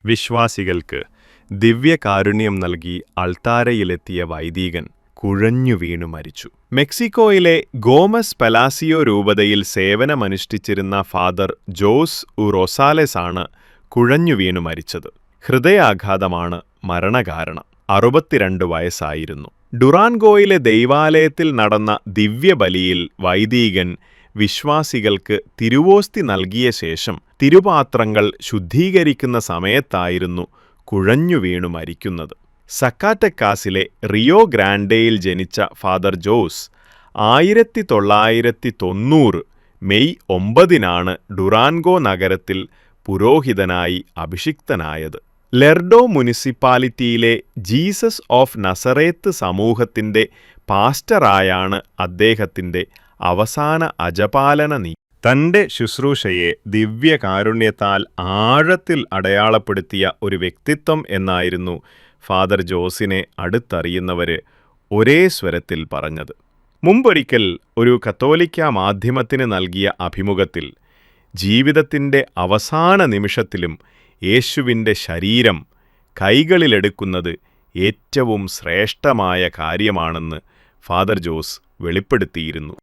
വിശ്വാസികൾക്ക് ദിവ്യകാരുണ്യം നൽകി അൾത്താരയിലെത്തിയ വൈദികൻ കുഴഞ്ഞു വീണു മരിച്ചു. മെക്സിക്കോയിലെ ഗോമസ് പലാസിയോ രൂപതയിൽ സേവനമനുഷ്ഠിച്ചിരുന്ന ഫാദർ ജോസ് ഉ റൊസാലെസ് ആണ് കുഴഞ്ഞു വീണു മരിച്ചത്. ഹൃദയാഘാതമാണ് മരണകാരണം. 62 വയസ്സായിരുന്നു. ഡുറാൻഗോയിലെ ദൈവാലയത്തിൽ നടന്ന ദിവ്യബലിയിൽ വൈദികൻ വിശ്വാസികൾക്ക് തിരുവോസ്തി നൽകിയ ശേഷം തിരുപാത്രങ്ങൾ ശുദ്ധീകരിക്കുന്ന സമയത്തായിരുന്നു കുഴഞ്ഞു വീണു മരിക്കുന്നത്. സക്കാറ്റക്കാസിലെ റിയോ ഗ്രാൻഡെയിൽ ജനിച്ച ഫാദർ ജോസ് 1990 മെയ് 9 ഡുറാൻഗോ നഗരത്തിൽ പുരോഹിതനായി അഭിഷിക്തനായത്. ലെർഡോ മുനിസിപ്പാലിറ്റിയിലെ ജീസസ് ഓഫ് നസറേത്ത് സമൂഹത്തിൻ്റെ പാസ്റ്ററായാണ് അദ്ദേഹത്തിൻ്റെ അവസാന അജപാലന നീക്കം. തൻ്റെ ശുശ്രൂഷയെ ദിവ്യകാരുണ്യത്താൽ ആഴത്തിൽ അടയാളപ്പെടുത്തിയ ഒരു വ്യക്തിത്വം എന്നായിരുന്നു ഫാദർ ജോസിനെ അടുത്തറിയുന്നവര് ഒരേ സ്വരത്തിൽ പറഞ്ഞത്. മുമ്പൊരിക്കൽ ഒരു കത്തോലിക്ക മാധ്യമത്തിന് നൽകിയ അഭിമുഖത്തിൽ ജീവിതത്തിൻ്റെ അവസാന നിമിഷത്തിലും യേശുവിൻ്റെ ശരീരം കൈകളിലെടുക്കുന്നത് ഏറ്റവും ശ്രേഷ്ഠമായ കാര്യമാണെന്ന് ഫാദർ ജോസ് വെളിപ്പെടുത്തിയിരുന്നു.